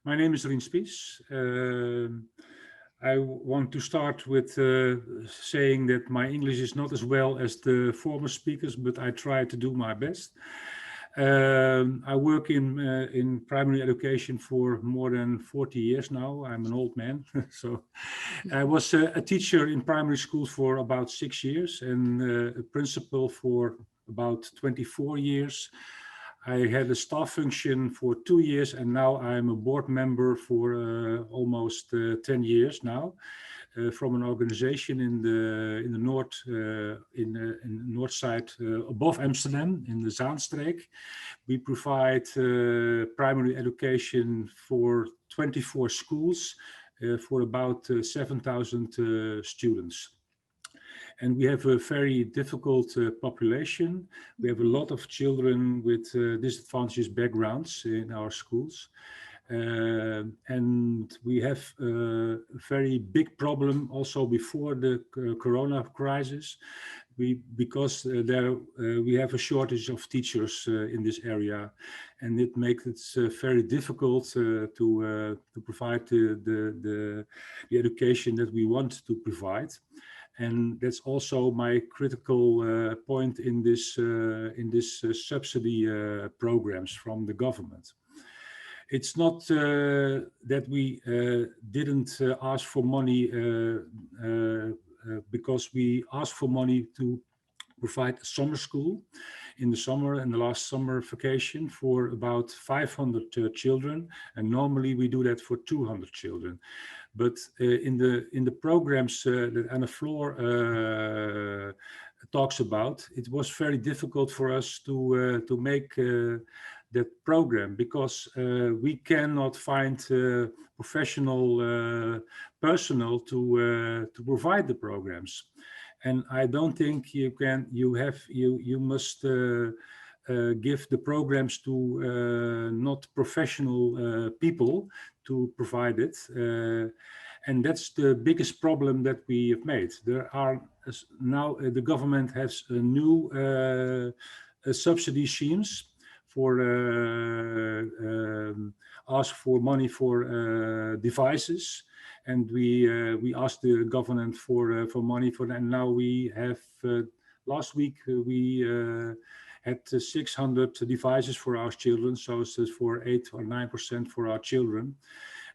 My name is Rein Spies. I want to start with saying that my English is not as well as the former speakers, but I try to do my best. I work in primary education for more than 40 years now. I'm an old man, so I was a teacher in primary schools for about 6 years and a principal for about 24 years. I had a staff function for 2 years, and now I'm a board member for almost 10 years now, from an organization in the north, in the north side above Amsterdam, in the Zaanstreek. We provide primary education for 24 schools for about 7,000 students. And we have a very difficult population. We have a lot of children with disadvantaged backgrounds in our schools. And we have a very big problem also before the corona crisis, because we have a shortage of teachers in this area, and it makes it very difficult to provide the education that we want to provide. And that's also my critical point in this subsidy programs from the government. It's not that we didn't ask for money because we asked for money to provide a summer school in the summer and the last summer vacation for about 500 children, and normally we do that for 200 children. But in the programs that Anna Floor talks about, it was very difficult for us to make that program, because we cannot find professional personnel to provide the programs. And I don't think you must give the programs to not professional people to provide it. And that's the biggest problem that we have made. There are now the government has a new subsidy schemes for ask for money for devices, and we asked the government for money for that. And now we have last week we had 600 devices for our children, so it's for 8 or 9% for our children.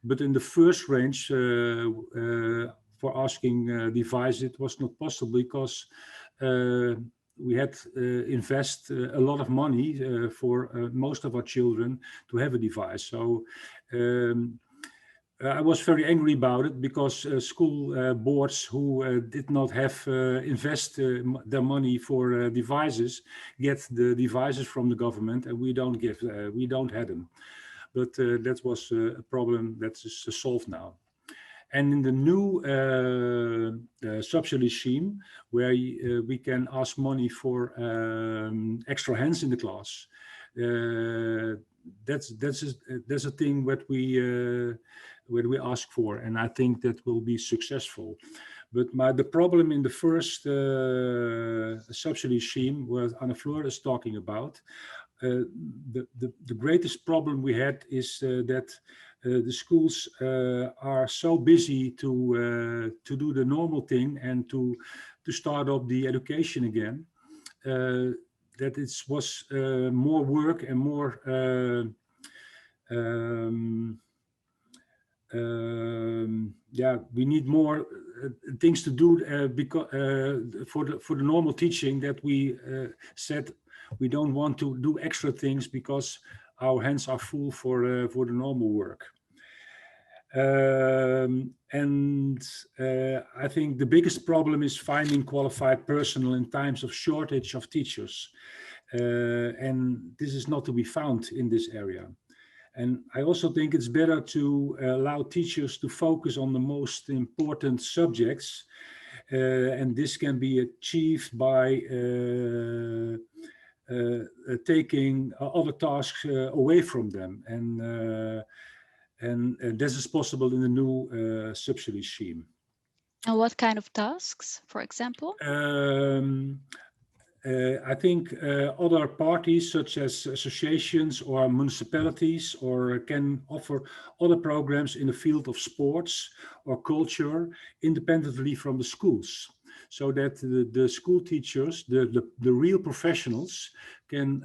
But in the first range for asking devices, it was not possible because we had invest a lot of money for most of our children to have a device. So I was very angry about it, because school boards who did not have invest their money for devices get the devices from the government, and we don't have them. But that was a problem that is solved now. And in the new subsidy scheme, where we can ask money for extra hands in the class, that's a thing what we ask for, and I think that will be successful. But the problem in the first subsidy scheme, what Anna Floor is talking about, the greatest problem we had is that the schools are so busy to do the normal thing and to start up the education again, that it was more work and more we need more things to do because for the normal teaching, that we said we don't want to do extra things because our hands are full for the normal work. And I think the biggest problem is finding qualified personnel in times of shortage of teachers. And this is not to be found in this area. And I also think it's better to allow teachers to focus on the most important subjects. And this can be achieved by taking other tasks away from them. And this is possible in the new subsidy scheme. And what kind of tasks, for example? I think other parties such as associations or municipalities or can offer other programs in the field of sports or culture independently from the schools, so that the school teachers, the real professionals, can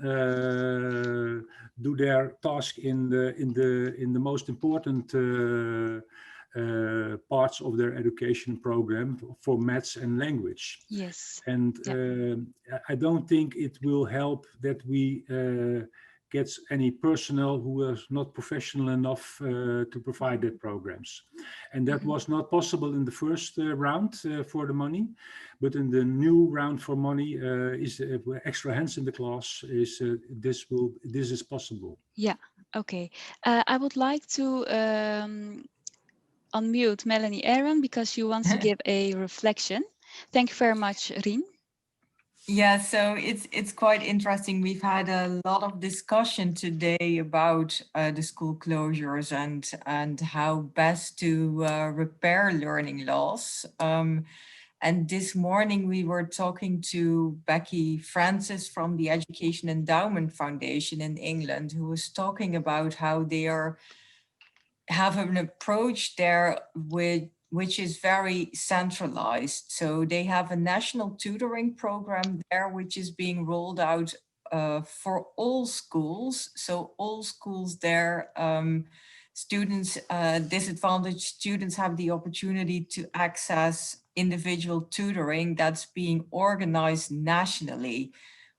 do their task in the most important parts of their education program for maths and language. Yes. And I don't think it will help that we get any personnel who is not professional enough to provide that programs. And that was not possible in the first round for the money, but in the new round for money is extra hands in the class is this is possible. Yeah. Okay. I would like to unmute Melanie Aaron because she wants to give a reflection. Thank you very much, Rien. Yeah, so it's quite interesting. We've had a lot of discussion today about the school closures and how best to repair learning loss. And this morning we were talking to Becky Francis from the Education Endowment Foundation in England, who was talking about how they have an approach there which is very centralized. So they have a national tutoring program there, which is being rolled out for all schools. So all schools there, students, disadvantaged students have the opportunity to access individual tutoring that's being organized nationally.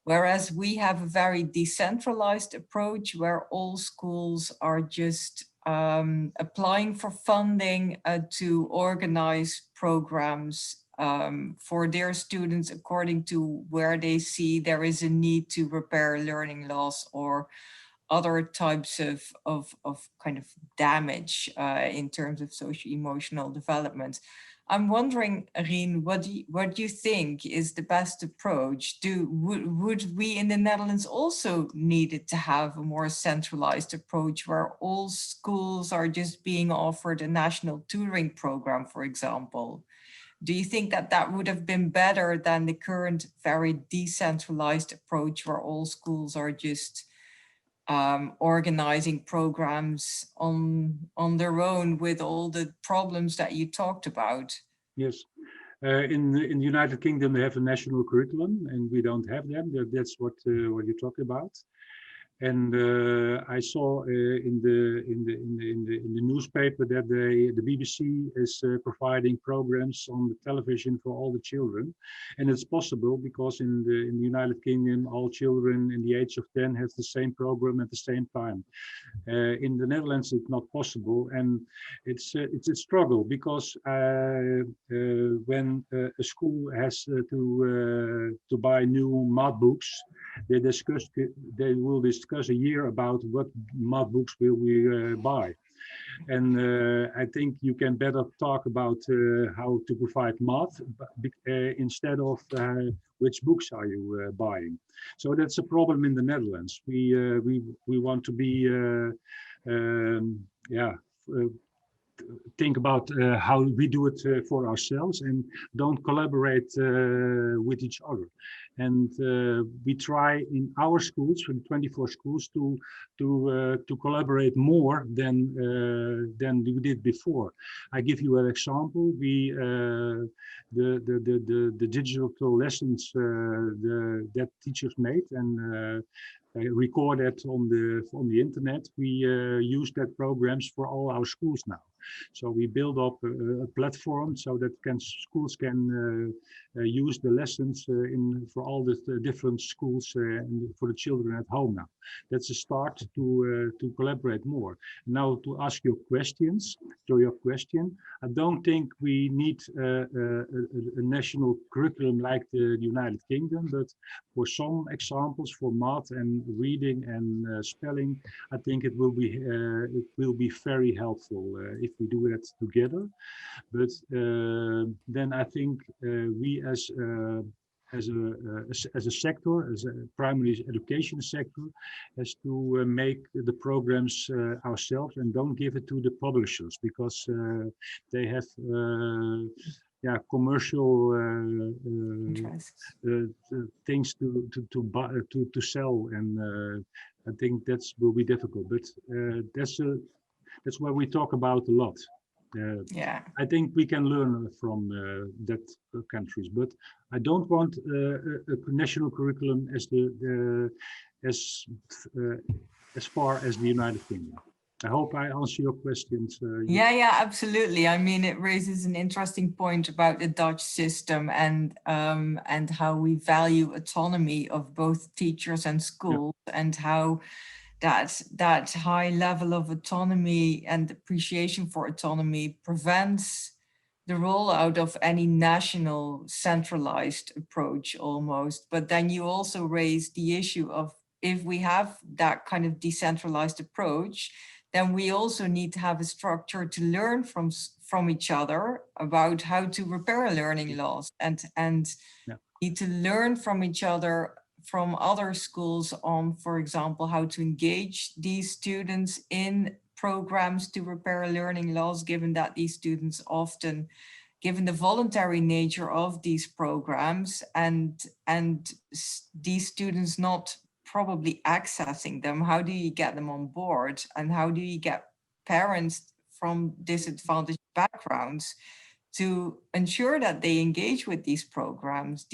Whereas we have a very decentralized approach where all schools are just applying for funding to organize programs for their students according to where they see there is a need to repair learning loss or other types of kind of damage in terms of socio-emotional development. I'm wondering, Rien, what do you think is the best approach? Would we in the Netherlands also needed to have a more centralized approach where all schools are just being offered a national tutoring program, for example? Do you think that that would have been better than the current very decentralized approach where all schools are just organizing programs on their own with all the problems that you talked about? Yes. In the United Kingdom, they have a national curriculum, and we don't have them. That's what you're talking about. And I saw in the newspaper that the BBC is providing programs on the television for all the children, and it's possible because in the United Kingdom, all children in the age of 10 have the same program at the same time. In the Netherlands, it's not possible, and it's a struggle because when a school has to buy new math books, they will discuss a year about what math books will we buy. And I think you can better talk about how to provide math instead of which books are you buying. So that's a problem in the Netherlands. We want to be yeah. Think about how we do it for ourselves and don't collaborate with each other. And we try in our schools, from 24 schools, to collaborate more than we did before. I give you an example. We the digital lessons that teachers made and recorded on the internet. We use that programs for all our schools now. So we build up a platform so that schools can use the lessons for all the different schools and for the children at home now. That's a start to collaborate more. Now to ask your questions, to your question, I don't think we need a national curriculum like the United Kingdom, but for some examples for math and reading and spelling, I think it will be very helpful if we do that together. But then I think we as a sector, as a primary education sector, has to make the programs ourselves and don't give it to the publishers because they have commercial Interests. things to buy to sell, and I think will be difficult. But that's where we talk about a lot. Yeah. I think we can learn from that countries, but I don't want a national curriculum as far as the United Kingdom. I hope I answer your questions. Yeah, absolutely. I mean, it raises an interesting point about the Dutch system and how we value autonomy of both teachers and schools, and how that high level of autonomy and appreciation for autonomy prevents the rollout of any national centralized approach almost. But then you also raise the issue of, if we have that kind of decentralized approach, then we also need to have a structure to learn from each other about how to repair learning loss, and need to learn from each other, from other schools, on, for example, how to engage these students in programs to repair learning loss, given that these students often, given the voluntary nature of these programs, and these students not probably accessing them, how do you get them on board, and how do you get parents from disadvantaged backgrounds to ensure that they engage with these programs?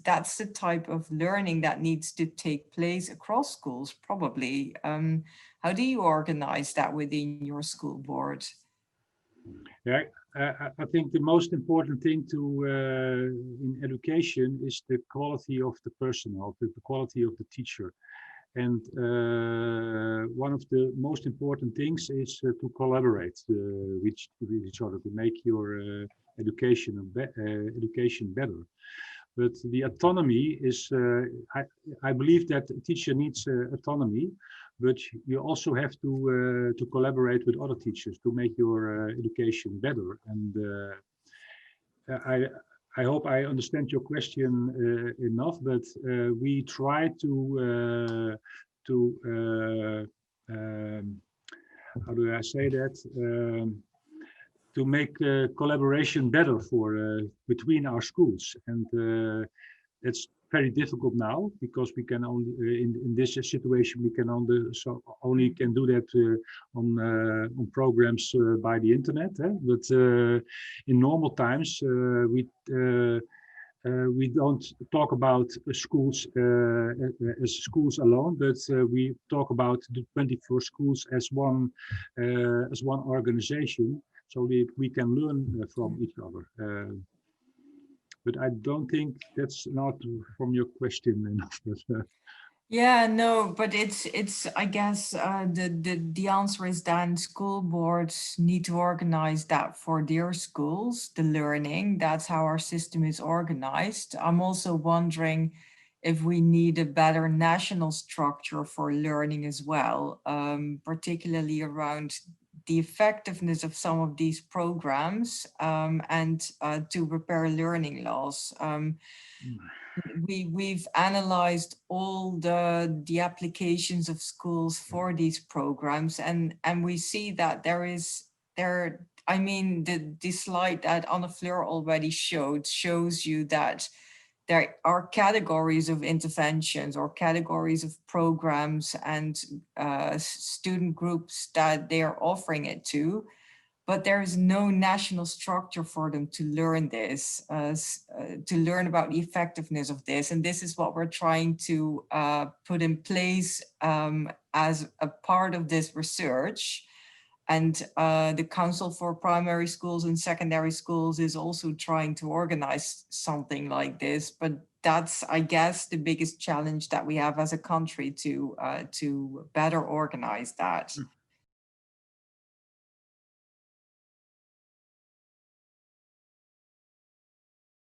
That's the type of learning that needs to take place across schools, probably. How do you organize that within your school board? Yeah, I think the most important thing in education is the quality of the personnel, the quality of the teacher. And one of the most important things is to collaborate with each other to make your education better. But the autonomy is, I believe that a teacher needs autonomy, but you also have to collaborate with other teachers to make your education better. And I hope I understand your question enough, but we try to how do I say that? To make collaboration better between our schools, and it's very difficult now because we can only in this situation we can only can do that on programs by the internet. But in normal times we don't talk about schools as schools alone, but we talk about the 24 schools as one organization, so that we can learn from each other. But I don't think that's not from your question enough. But, yeah, no, but it's I guess the answer is then school boards need to organize that for their schools, the learning. That's how our system is organized. I'm also wondering if we need a better national structure for learning as well, particularly around the effectiveness of some of these programs, and to repair learning loss. We've analyzed all the applications of schools for these programs, and we see that I mean, the slide that Anne Fleur already shows you that there are categories of interventions or categories of programs and student groups that they are offering it to, but there is no national structure for them to learn this, to learn about the effectiveness of this. And this is what we're trying to put in place as a part of this research. And the Council for Primary Schools and Secondary Schools is also trying to organize something like this. But that's, I guess, the biggest challenge that we have as a country to better organize that.